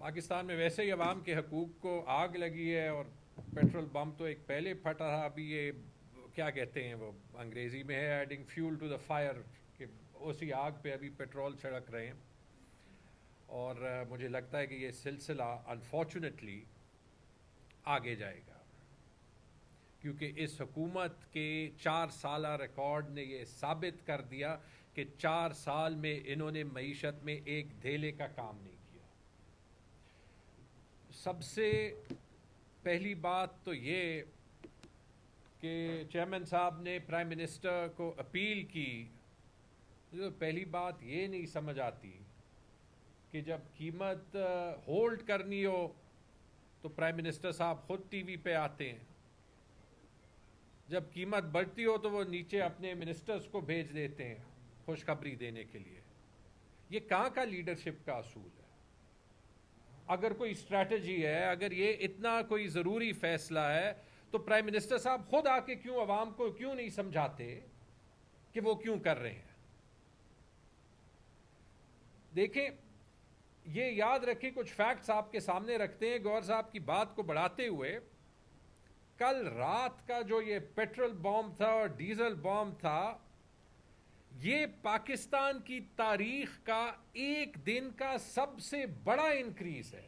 پاکستان میں ویسے ہی عوام کے حقوق کو آگ لگی ہے، اور پیٹرول بم تو ایک پہلے پھٹا تھا، ابھی یہ کیا کہتے ہیں وہ انگریزی میں ہے adding fuel to the fire, کہ اسی آگ پہ ابھی پیٹرول چھڑک رہے ہیں. اور مجھے لگتا ہے کہ یہ سلسلہ انفارچونیٹلی آگے جائے گا، کیونکہ اس حکومت کے 4 سالہ ریکارڈ نے یہ ثابت کر دیا کہ 4 سال میں انہوں نے معیشت میں ایک دھیلے کا کام نہیں کیا. سب سے پہلی بات تو یہ کہ چیئرمین صاحب نے پرائم منسٹر کو اپیل کی. پہلی بات یہ نہیں سمجھ آتی کہ جب قیمت ہولڈ کرنی ہو تو پرائم منسٹر صاحب خود ٹی وی پہ آتے ہیں، جب قیمت بڑھتی ہو تو وہ نیچے اپنے منسٹرز کو بھیج دیتے ہیں خوشخبری دینے کے لیے. یہ کہاں کا لیڈرشپ کا اصول ہے؟ اگر کوئی اسٹریٹجی ہے، اگر یہ اتنا کوئی ضروری فیصلہ ہے تو پرائم منسٹر صاحب خود آ کے کیوں عوام کو کیوں نہیں سمجھاتے کہ وہ کیوں کر رہے ہیں؟ دیکھیں، یہ یاد رکھیں، کچھ فیکٹس آپ کے سامنے رکھتے ہیں گور صاحب کی بات کو بڑھاتے ہوئے. کل رات کا جو یہ پیٹرول بام تھا اور ڈیزل بام تھا، یہ پاکستان کی تاریخ کا ایک دن کا سب سے بڑا انکریز ہے.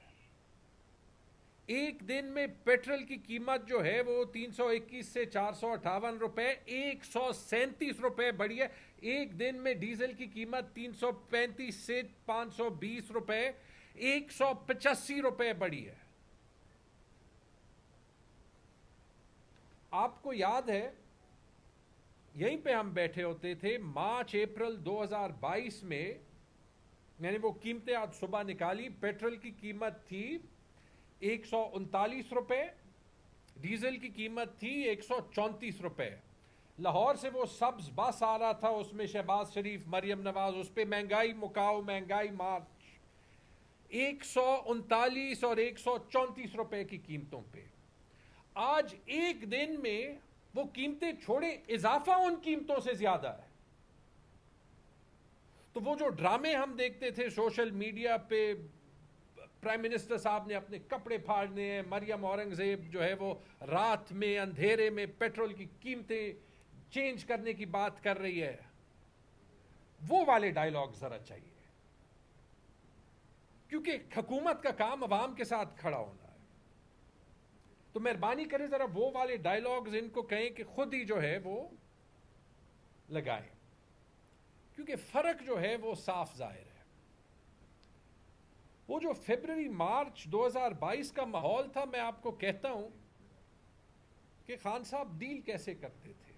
ایک دن میں پیٹرول کی قیمت جو ہے وہ 321 سے 458 روپے، 137 روپے بڑھی ہے. ایک دن میں ڈیزل کی قیمت 335 سے 520 روپے، 185 روپے بڑھی ہے. آپ کو یاد ہے یہیں پہ ہم بیٹھے ہوتے تھے مارچ اپریل 2022 میں نے وہ قیمتیں آج صبح نکالی. پیٹرول کی قیمت تھی 139 روپے، ڈیزل کی قیمت تھی 134 روپے. لاہور سے وہ سبز بس آ رہا تھا، اس میں شہباز شریف، مریم نواز، اس پہ مہنگائی مکاؤ، مہنگائی مارچ. 139 اور 134 روپے کی قیمتوں پہ آج ایک دن میں وہ قیمتیں چھوڑیں، اضافہ ان قیمتوں سے زیادہ ہے. تو وہ جو ڈرامے ہم دیکھتے تھے سوشل میڈیا پہ، پرائم منسٹر صاحب نے اپنے کپڑے پھاڑنے ہیں، مریم اورنگزیب جو ہے وہ رات میں اندھیرے میں پیٹرول کی قیمتیں چینج کرنے کی بات کر رہی ہے، وہ والے ڈائیلاگ ذرا چاہیے، کیونکہ حکومت کا کام عوام کے ساتھ کھڑا ہونا ہے. تو مہربانی کریں ذرا وہ والے ڈائیلاگز ان کو کہیں کہ خود ہی جو ہے وہ لگائیں، کیونکہ فرق جو ہے وہ صاف ظاہر ہے. وہ جو فیبروری مارچ 2022 کا ماحول تھا، میں آپ کو کہتا ہوں کہ خان صاحب ڈیل کیسے کرتے تھے.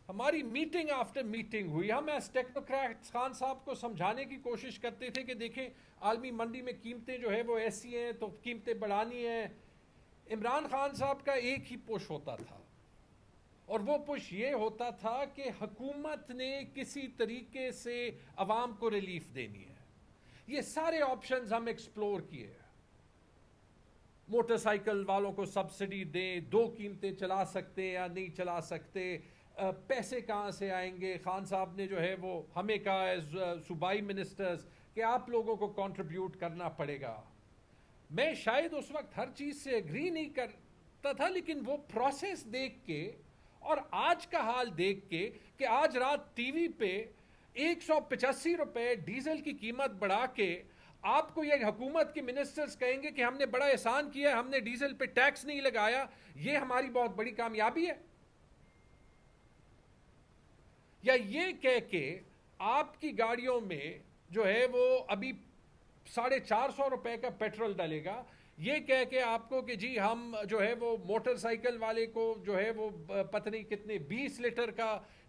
ہماری میٹنگ آفٹر میٹنگ ہوئی، ہم ایز ٹیکنوکریٹس خان صاحب کو سمجھانے کی کوشش کرتے تھے کہ دیکھیں عالمی منڈی میں قیمتیں جو ہے وہ ایسی ہیں تو قیمتیں بڑھانی ہیں. عمران خان صاحب کا ایک ہی پش ہوتا تھا، اور وہ پش یہ ہوتا تھا کہ حکومت نے کسی طریقے سے عوام کو ریلیف دینی ہے. یہ سارے آپشنز ہم ایکسپلور کیے. موٹر سائیکل والوں کو سبسڈی دیں، 2 قیمتیں چلا سکتے یا نہیں چلا سکتے، پیسے کہاں سے آئیں گے. خان صاحب نے جو ہے وہ ہمیں کہا ایز صوبائی منسٹرز کہ آپ لوگوں کو کنٹریبیوٹ کرنا پڑے گا. میں شاید اس وقت ہر چیز سے اگری نہیں کرتا تھا، لیکن وہ پروسیس دیکھ کے اور آج کا حال دیکھ کے کہ آج رات ٹی وی پہ 185 روپے ڈیزل کی قیمت بڑھا کے آپ کو یہ حکومت کے منسٹرز کہیں گے کہ ہم نے بڑا احسان کیا، ہم نے ڈیزل پہ ٹیکس نہیں لگایا، یہ ہماری بہت بڑی کامیابی ہے. یا یہ کہہ کے آپ کی گاڑیوں میں جو ہے وہ ابھی 450 روپے کا پیٹرول ڈلے گا، یہ کہہ کے آپ کو کہ جی ہم جو ہے وہ موٹر سائیکل والے کو جو ہے وہ پتہ نہیں کتنے 20 لیٹر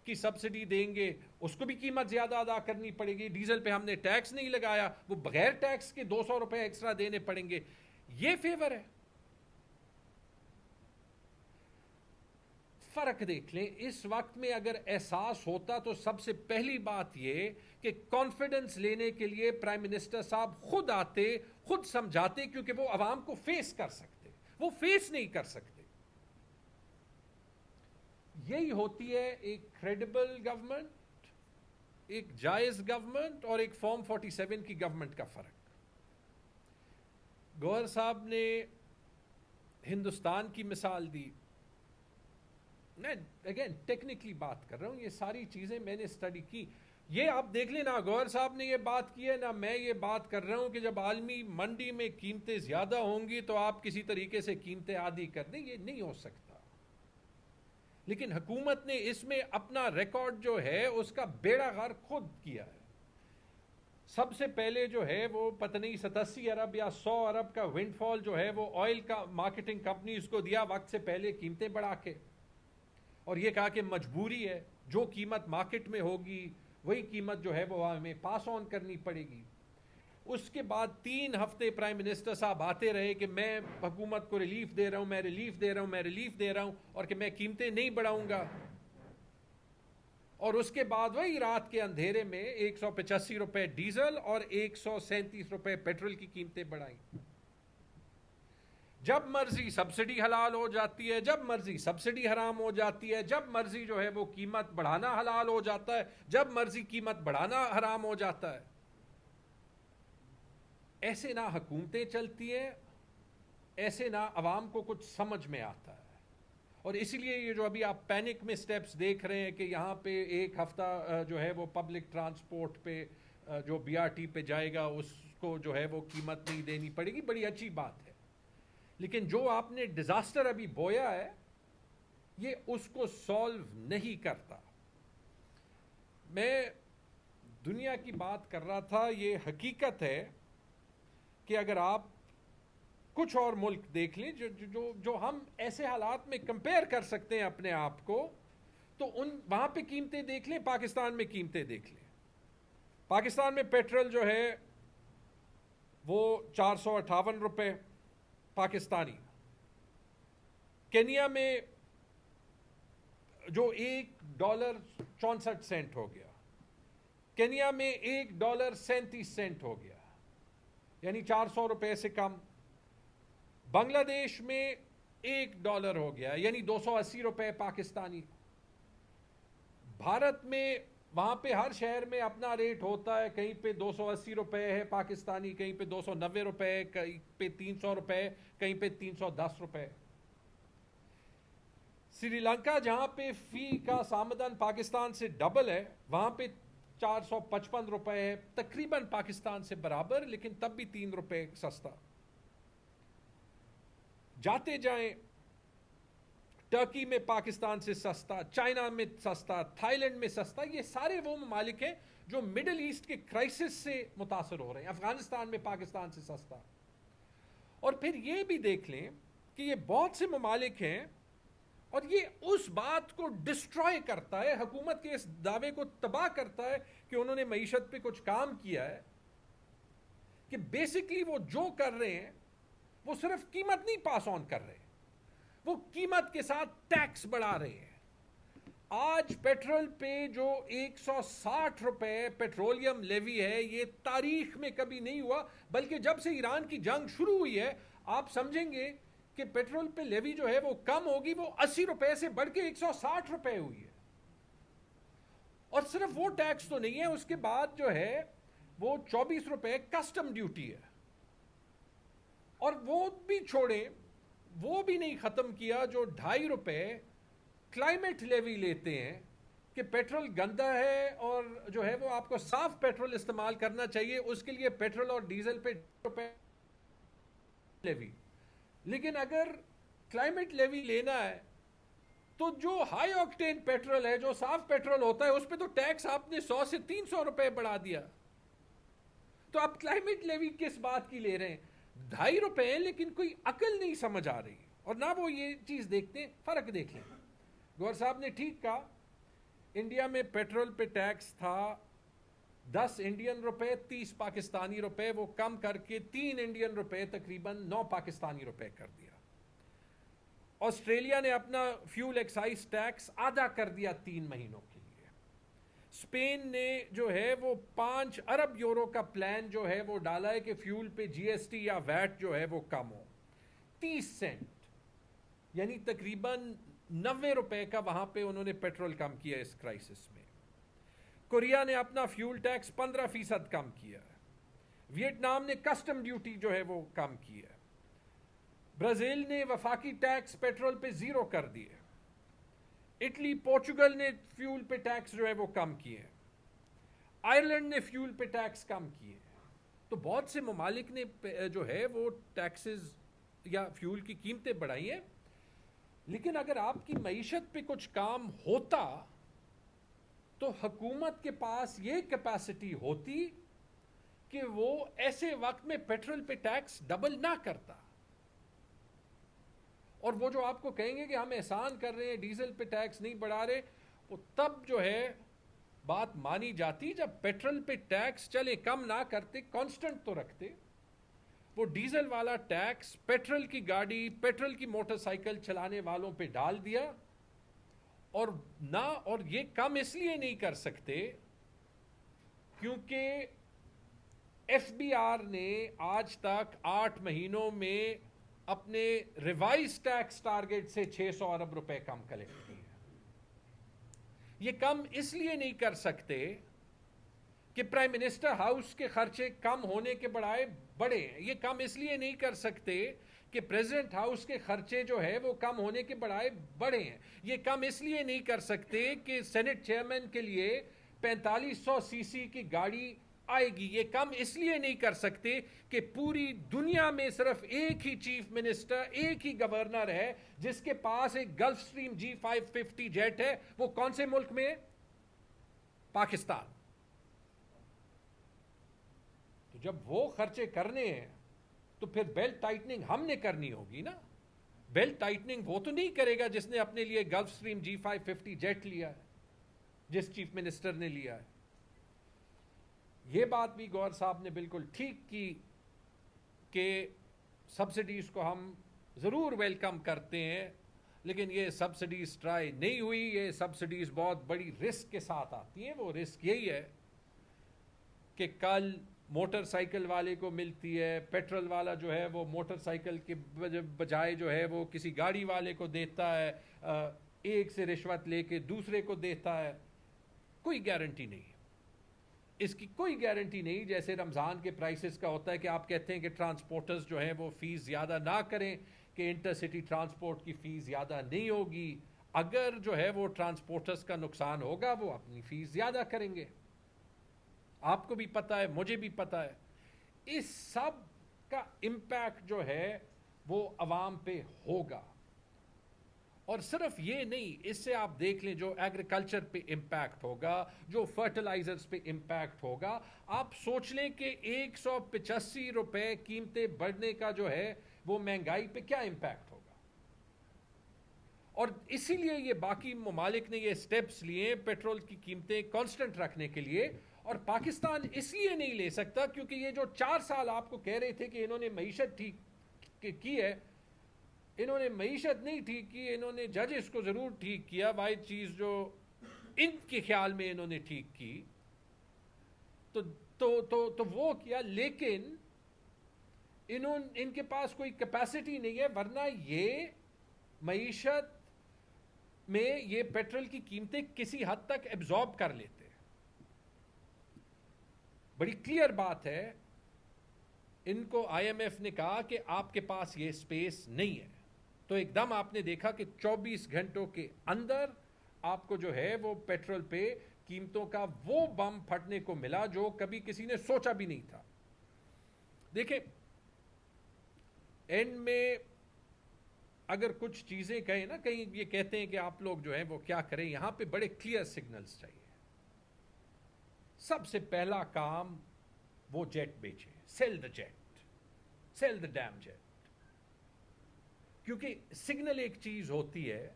کی سبسڈی دیں گے، اس کو بھی قیمت زیادہ ادا کرنی پڑے گی. ڈیزل پہ ہم نے ٹیکس نہیں لگایا، وہ بغیر ٹیکس کے 200 روپے ایکسٹرا دینے پڑیں گے. یہ فیور ہے. فرق دیکھ لیں. اس وقت میں اگر احساس ہوتا تو سب سے پہلی بات یہ کہ کانفیڈنس لینے کے لیے پرائم منسٹر صاحب خود آتے، خود سمجھاتے، کیونکہ وہ عوام کو فیس کر سکتے. وہ فیس نہیں کر سکتے. یہی ہوتی ہے ایک کریڈیبل گورنمنٹ، ایک جائز گورنمنٹ اور ایک فارم 47 کی گورنمنٹ کا فرق. گوہر صاحب نے ہندوستان کی مثال دی. میں اگین ٹیکنیکلی بات کر رہا ہوں, یہ ساری چیزیں میں نے اسٹڈی کی. یہ آپ دیکھ لیں, نہ گوہر صاحب نے یہ بات کی ہے نہ میں یہ بات کر رہا ہوں کہ جب عالمی منڈی میں قیمتیں زیادہ ہوں گی تو آپ کسی طریقے سے قیمتیں عادی کر دیں, یہ نہیں ہو سکتا. لیکن حکومت نے اس میں اپنا ریکارڈ جو ہے اس کا بیڑا غرق خود کیا ہے. سب سے پہلے جو ہے وہ پتہ نہیں 87 ارب یا 100 ارب کا ونڈ فال جو ہے وہ آئل کا مارکیٹنگ کمپنیز کو دیا وقت سے پہلے قیمتیں بڑھا کے, اور یہ کہا کہ مجبوری ہے, جو قیمت مارکیٹ میں ہوگی وہی قیمت جو ہے وہ ہمیں پاس آن کرنی پڑے گی. اس کے بعد 3 ہفتے پرائم منسٹر صاحب آتے رہے کہ میں حکومت کو ریلیف دے رہا ہوں, میں ریلیف دے رہا ہوں, میں ریلیف دے رہا ہوں, اور کہ میں قیمتیں نہیں بڑھاؤں گا. اور اس کے بعد وہی رات کے اندھیرے میں 185 روپے ڈیزل اور 137 روپے پیٹرول کی قیمتیں بڑھائیں. جب مرضی سبسڈی حلال ہو جاتی ہے, جب مرضی سبسڈی حرام ہو جاتی ہے, جب مرضی جو ہے وہ قیمت بڑھانا حلال ہو جاتا ہے, جب مرضی قیمت بڑھانا حرام ہو جاتا ہے. ایسے نہ حکومتیں چلتی ہیں, ایسے نہ عوام کو کچھ سمجھ میں آتا ہے. اور اسی لیے یہ جو ابھی آپ پینک میں سٹیپس دیکھ رہے ہیں کہ یہاں پہ ایک ہفتہ جو ہے وہ پبلک ٹرانسپورٹ پہ جو بی آر ٹی پہ جائے گا اس کو جو ہے وہ قیمت نہیں دینی پڑے گی, بڑی اچھی بات ہے. لیکن جو آپ نے ڈیزاسٹر ابھی بویا ہے یہ اس کو سولو نہیں کرتا. میں دنیا کی بات کر رہا تھا, یہ حقیقت ہے کہ اگر آپ کچھ اور ملک دیکھ لیں جو ہم ایسے حالات میں کمپیئر کر سکتے ہیں اپنے آپ کو, تو وہاں پہ قیمتیں دیکھ لیں, پاکستان میں قیمتیں دیکھ لیں. پاکستان میں پیٹرول جو ہے وہ 458 روپے پاکستانی. کینیا میں جو $1.64 ہو گیا, کینیا میں $1.37 ہو گیا, یعنی 400 روپے سے کم. بنگلہ دیش میں $1 ہو گیا, یعنی 280 روپے پاکستانی. بھارت میں وہاں پہ ہر شہر میں اپنا ریٹ ہوتا ہے, کہیں پہ 280 روپے ہے پاکستانی, کہیں پہ 290 روپے, کہیں پہ 300 روپے, کہیں پہ 310 روپے. سری لنکا جہاں پہ فی کا سامدن پاکستان سے ڈبل ہے, وہاں پہ 455 روپے ہے, تقریباً پاکستان سے برابر, لیکن تب بھی 3 روپے سستا. جاتے جائیں, ٹرکی میں پاکستان سے سستا, چائنا میں سستا, تھائی لینڈ میں سستا. یہ سارے وہ ممالک ہیں جو مڈل ایسٹ کے کرائسس سے متاثر ہو رہے ہیں. افغانستان میں پاکستان سے سستا. اور پھر یہ بھی دیکھ لیں کہ یہ بہت سے ممالک ہیں, اور یہ اس بات کو ڈسٹرائے کرتا ہے, حکومت کے اس دعوے کو تباہ کرتا ہے کہ انہوں نے معیشت پہ کچھ کام کیا ہے, کہ بیسکلی وہ جو کر رہے ہیں وہ صرف قیمت نہیں پاس آن کر رہے, وہ قیمت کے ساتھ ٹیکس بڑھا رہے ہیں. آج پیٹرول پہ جو 160 روپے پیٹرولیم لیوی ہے, یہ تاریخ میں کبھی نہیں ہوا, بلکہ جب سے ایران کی جنگ شروع ہوئی ہے آپ سمجھیں گے کہ پیٹرول پہ لیوی جو ہے وہ کم ہوگی, وہ 80 روپے سے بڑھ کے 160 روپے ہوئی ہے. اور صرف وہ ٹیکس تو نہیں ہے, اس کے بعد جو ہے وہ 24 روپے کسٹم ڈیوٹی ہے. اور وہ بھی چھوڑیں, وہ بھی نہیں ختم کیا جو 2.5 روپے کلائمیٹ لیوی لیتے ہیں کہ پیٹرول گندا ہے اور جو ہے وہ آپ کو صاف پیٹرول استعمال کرنا چاہیے, اس کے لیے پیٹرول اور ڈیزل پہ 2 روپے لیوی. لیکن اگر کلائمیٹ لیوی لینا ہے تو جو ہائی آکٹین پیٹرول ہے, جو صاف پیٹرول ہوتا ہے, اس پہ تو ٹیکس آپ نے 100 سے 300 روپے بڑھا دیا. تو آپ کلائمیٹ لیوی کس بات کی لے رہے ہیں؟ 2.5 روپے ہیں, لیکن کوئی عقل نہیں سمجھ آ رہی, اور نہ وہ یہ چیز دیکھتے ہیں. فرق دیکھ لیں. گور صاحب نے ٹھیک کہا, انڈیا میں پیٹرول پہ ٹیکس تھا 10 انڈین روپے, 30 پاکستانی روپے, وہ کم کر کے 3 انڈین روپے تقریباً 9 پاکستانی روپے کر دیا. آسٹریلیا نے اپنا فیول ایکسائز ٹیکس آدھا کر دیا 3 مہینوں کے لیے. اسپین نے جو ہے وہ 5 ارب یورو کا پلان جو ہے وہ ڈالا ہے کہ فیول پہ جی ایس ٹی یا ویٹ جو ہے وہ کم ہو, 30 سینٹ, یعنی تقریباً 90 روپے کا وہاں پہ انہوں نے پیٹرول کم کیا اس کرائسس میں. کوریا نے اپنا فیول ٹیکس 15% کم کیا. ویتنام نے کسٹم ڈیوٹی جو ہے وہ کم کی ہے. برازیل نے وفاقی ٹیکس پیٹرول پہ زیرو کر دیے. اٹلی پورچوگل نے فیول پہ ٹیکس جو ہے وہ کم کیے ہیں. آئرلینڈ نے فیول پہ ٹیکس کم کیے. تو بہت سے ممالک نے جو ہے وہ ٹیکسز یا فیول کی قیمتیں بڑھائی ہیں. لیکن اگر آپ کی معیشت پہ کچھ کام ہوتا تو حکومت کے پاس یہ کیپیسٹی ہوتی کہ وہ ایسے وقت میں پیٹرول پہ ٹیکس ڈبل نہ کرتا. اور وہ جو آپ کو کہیں گے کہ ہم احسان کر رہے ہیں, ڈیزل پہ ٹیکس نہیں بڑھا رہے, وہ تب جو ہے بات مانی جاتی جب پیٹرول پہ ٹیکس چلے کم نہ کرتے, کانسٹنٹ تو رکھتے. وہ ڈیزل والا ٹیکس پیٹرول کی گاڑی, پیٹرول کی موٹر سائیکل چلانے والوں پہ ڈال دیا. اور یہ کم اس لیے نہیں کر سکتے کیونکہ ایف بی آر نے آج تک 8 مہینوں میں اپنے ریوائز ٹیکس ٹارگٹ سے 600 ارب روپے کم کلیکٹ کیے. یہ کم اس لیے نہیں کر سکتے کہ پرائم منسٹر ہاؤس کے خرچے کم ہونے کے بڑھائے بڑے ہیں. یہ کم اس لیے نہیں کر سکتے کہ پریزیڈنٹ ہاؤس کے خرچے جو ہے وہ کم ہونے کے بڑھائے بڑے ہیں. یہ کم اس لیے نہیں کر سکتے کہ سینٹ چیئرمین کے لیے 4500 سی سی کی گاڑی آئے گی. یہ کم اس لیے نہیں کر سکتے کہ پوری دنیا میں صرف ایک ہی چیف منسٹر, ایک ہی گورنر ہے جس کے پاس ایک گلف سٹریم G550 جیٹ ہے. وہ کون سے ملک میں ہے؟ پاکستان. تو جب وہ خرچے کرنے ہیں تو پھر بیلٹ ٹائٹننگ ہم نے کرنی ہوگی نا. بیلٹ ٹائٹننگ وہ تو نہیں کرے گا جس نے اپنے لیے گلف سٹریم G550 جیٹ لیا ہے, جس چیف منسٹر نے لیا ہے. یہ بات بھی گور صاحب نے بالکل ٹھیک کی کہ سبسڈیز کو ہم ضرور ویلکم کرتے ہیں, لیکن یہ سبسڈیز ٹرائی نہیں ہوئی. یہ سبسڈیز بہت بڑی رسک کے ساتھ آتی ہیں. وہ رسک یہی ہے کہ کل موٹر سائیکل والے کو ملتی ہے, پیٹرول والا جو ہے وہ موٹر سائیکل کے بجائے جو ہے وہ کسی گاڑی والے کو دیتا ہے, ایک سے رشوت لے کے دوسرے کو دیتا ہے. کوئی گارنٹی نہیں, اس کی کوئی گارنٹی نہیں. جیسے رمضان کے پرائسز کا ہوتا ہے کہ آپ کہتے ہیں کہ ٹرانسپورٹرز جو ہیں وہ فیس زیادہ نہ کریں, کہ انٹر سٹی ٹرانسپورٹ کی فیس زیادہ نہیں ہوگی. اگر جو ہے وہ ٹرانسپورٹرز کا نقصان ہوگا وہ اپنی فیس زیادہ کریں گے. آپ کو بھی پتہ ہے, مجھے بھی پتہ ہے. اس سب کا امپیکٹ جو ہے وہ عوام پہ ہوگا. اور صرف یہ نہیں, اس سے آپ دیکھ لیں جو ایگریکلچر پہ امپیکٹ ہوگا, جو فرٹیلائزرز پہ امپیکٹ ہوگا. آپ سوچ لیں کہ 185 روپے قیمتیں بڑھنے کا جو ہے وہ مہنگائی پہ کیا امپیکٹ ہوگا. اور اسی لیے یہ باقی ممالک نے یہ سٹیپس لیے پیٹرول کی قیمتیں کانسٹنٹ رکھنے کے لیے. اور پاکستان اس لیے نہیں لے سکتا کیونکہ یہ جو 4 سال آپ کو کہہ رہے تھے کہ انہوں نے معیشت ٹھیک کی ہے, انہوں نے معیشت نہیں ٹھیک کی, انہوں نے ججز کو ضرور ٹھیک کیا. واحد چیز جو ان کے خیال میں انہوں نے ٹھیک کی تو وہ کیا, لیکن ان کے پاس کوئی کیپیسٹی نہیں ہے. ورنہ یہ معیشت میں یہ پیٹرول کی قیمتیں کسی حد تک ایبزارب کر لیتے. بڑی کلیئر بات ہے, ان کو آئی ایم ایف نے کہا کہ آپ کے پاس یہ سپیس نہیں ہے. تو ایک دم آپ نے دیکھا کہ 24 گھنٹوں کے اندر آپ کو جو ہے وہ پیٹرول پہ قیمتوں کا وہ بم پھٹنے کو ملا جو کبھی کسی نے سوچا بھی نہیں تھا. دیکھیں اینڈ میں اگر کچھ چیزیں کہیں نا, کہیں یہ کہتے ہیں کہ آپ لوگ جو ہیں وہ کیا کریں, یہاں پہ بڑے کلیئر سگنلز چاہیے. سب سے پہلا کام وہ جیٹ بیچے, سیل دا جیٹ, سیل دا ڈیم جیٹ. کیونکہ سگنل ایک چیز ہوتی ہے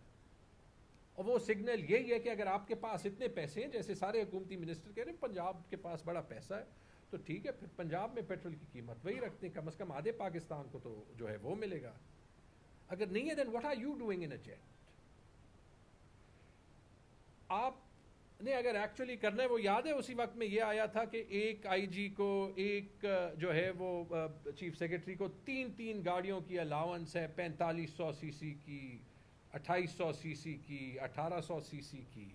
اور وہ سگنل یہی ہے کہ اگر آپ کے پاس اتنے پیسے ہیں, جیسے سارے حکومتی منسٹر کہہ رہے ہیں پنجاب کے پاس بڑا پیسہ ہے, تو ٹھیک ہے پھر پنجاب میں پیٹرول کی قیمت وہی رکھتے ہیں, کم از کم آدھے پاکستان کو تو جو ہے وہ ملے گا. اگر نہیں ہے then what are you doing in a jet. آپ نے اگر ایکچولی کرنا ہے, وہ یاد ہے اسی وقت میں یہ آیا تھا کہ ایک آئی جی کو, ایک جو ہے وہ چیف سیکرٹری کو 3 گاڑیوں کی الاؤنس ہے, 4500 سی سی کی, 2800 سی سی کی, 1800 سی سی کی.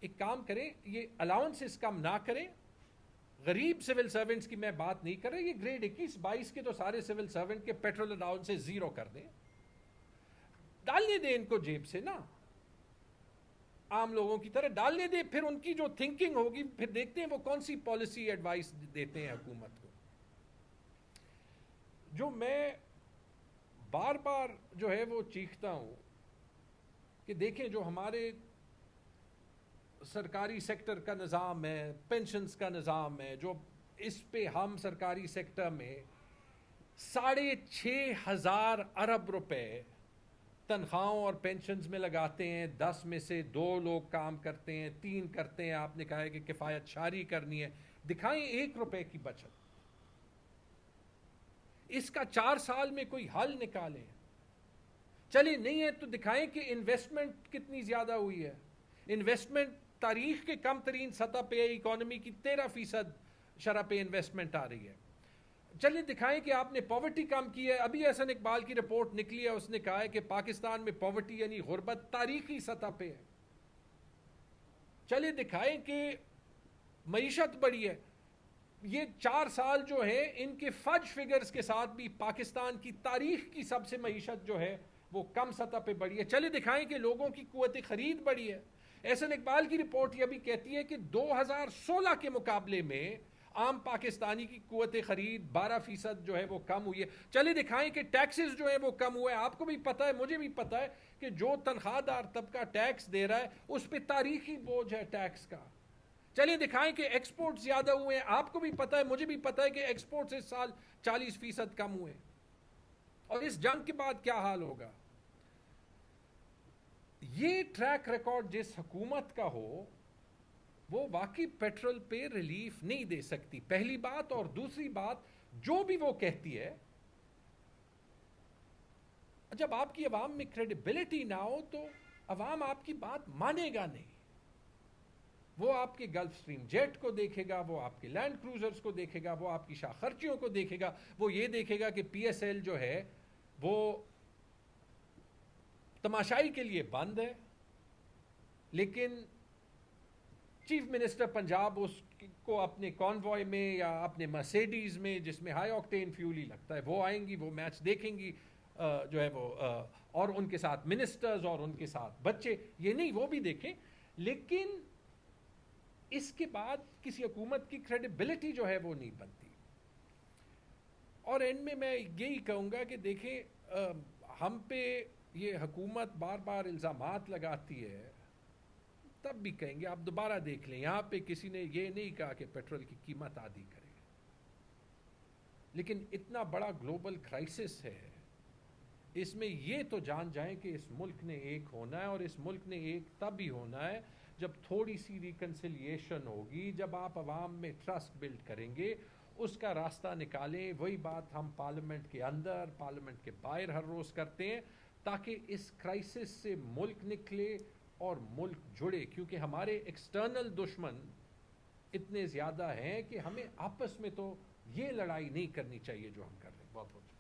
ایک کام کریں, یہ الاؤنسز کم نہ کریں, غریب سول سرونٹس کی میں بات نہیں کر رہا، یہ گریڈ 21-22 کے تو سارے سول سرونٹ کے پیٹرول الاؤنس سے زیرو کر دیں، ڈالنے دیں ان کو جیب سے نا، عام لوگوں کی طرح ڈالنے دیں، پھر ان کی جو تھنکنگ ہوگی پھر دیکھتے ہیں وہ کون سی پالیسی ایڈوائس دیتے ہیں حکومت کو۔ جو میں بار بار جو ہے وہ چیختا ہوں کہ دیکھیں جو ہمارے سرکاری سیکٹر کا نظام ہے، پینشنز کا نظام ہے، جو اس پہ ہم سرکاری سیکٹر میں 6,500 ارب روپے تنخواہوں اور پینشنز میں لگاتے ہیں، 10 میں سے 2 لوگ کام کرتے ہیں، 3 کرتے ہیں، آپ نے کہا ہے کہ کفایت شاری کرنی ہے، دکھائیں 1 روپے کی بچت، اس کا 4 سال میں کوئی حل نکالیں، چلے نہیں ہے تو دکھائیں کہ انویسٹمنٹ کتنی زیادہ ہوئی ہے، انویسٹمنٹ تاریخ کے کم ترین سطح پہ اکانومی کی 13% شرح پہ انویسٹمنٹ آ رہی ہے، چلیں دکھائیں کہ آپ نے پاورٹی کم کی ہے، ابھی احسن اقبال کی رپورٹ نکلی ہے، اس نے کہا ہے کہ پاکستان میں پاورٹی یعنی غربت تاریخی سطح پہ ہے، چلیں دکھائیں کہ معیشت بڑھی ہے، یہ 4 سال جو ہے ان کے فج فگرز کے ساتھ بھی پاکستان کی تاریخ کی سب سے معیشت جو ہے وہ کم سطح پہ بڑھی ہے، چلے دکھائیں کہ لوگوں کی قوت خرید بڑھی ہے، احسن اقبال کی رپورٹ یہ بھی کہتی ہے کہ 2016 کے مقابلے میں عام پاکستانی کی قوت خرید 12% جو ہے وہ کم ہوئی ہے، چلے دکھائیں کہ ٹیکسز جو ہے وہ کم ہوئے، آپ کو بھی پتا ہے مجھے بھی پتا ہے کہ جو تنخواہ دار طبقہ ٹیکس دے رہا ہے اس پہ تاریخی بوجھ ہے ٹیکس کا، چلیے دکھائیں کہ ایکسپورٹ زیادہ ہوئے ہیں، آپ کو بھی پتا ہے مجھے بھی پتا ہے کہ ایکسپورٹ اس سال 40% کم ہوئے، اور اس جنگ کے بعد کیا حال ہوگا؟ یہ ٹریک ریکارڈ جس حکومت کا ہو وہ واقعی پیٹرول پہ ریلیف نہیں دے سکتی، پہلی بات، اور دوسری بات جو بھی وہ کہتی ہے جب آپ کی عوام میں کریڈیبلٹی نہ ہو تو عوام آپ کی بات مانے گا نہیں، وہ آپ کے گلف سٹریم جیٹ کو دیکھے گا، وہ آپ کے لینڈ کروزرز کو دیکھے گا، وہ آپ کی شاہ خرچیوں کو دیکھے گا، وہ یہ دیکھے گا کہ پی ایس ایل جو ہے وہ تماشائی کے لیے بند ہے، لیکن چیف منسٹر پنجاب اس کو اپنے کانوائے میں یا اپنے مرسیڈیز میں جس میں ہائی آکٹین فیول ہی لگتا ہے وہ آئیں گی، وہ میچ دیکھیں گی، جو ہے وہ اور ان کے ساتھ منسٹرز اور ان کے ساتھ بچے، یہ نہیں وہ بھی دیکھیں، لیکن اس کے بعد کسی حکومت کی کریڈیبلٹی جو ہے وہ نہیں بنتی۔ اور اینڈ میں یہی کہوں گا کہ دیکھیں ہم پہ یہ حکومت بار بار الزامات لگاتی ہے، تب بھی کہیں گے آپ دوبارہ دیکھ لیں، یہاں پہ کسی نے یہ نہیں کہا کہ پیٹرول کی قیمت آدھی کرے، لیکن اتنا بڑا گلوبل کرائسس ہے، اس میں یہ تو جان جائیں کہ اس ملک نے ایک ہونا ہے، اور اس ملک نے ایک تب ہی ہونا ہے جب تھوڑی سی ریکنسیلیشن ہوگی، جب آپ عوام میں ٹرسٹ بلڈ کریں گے، اس کا راستہ نکالیں، وہی بات ہم پارلیمنٹ کے اندر پارلیمنٹ کے باہر ہر روز کرتے ہیں، تاکہ اس کرائسس سے ملک نکلے اور ملک جڑے، کیونکہ ہمارے ایکسٹرنل دشمن اتنے زیادہ ہیں کہ ہمیں آپس میں تو یہ لڑائی نہیں کرنی چاہیے جو ہم کر رہے ہیں۔ بہت بہت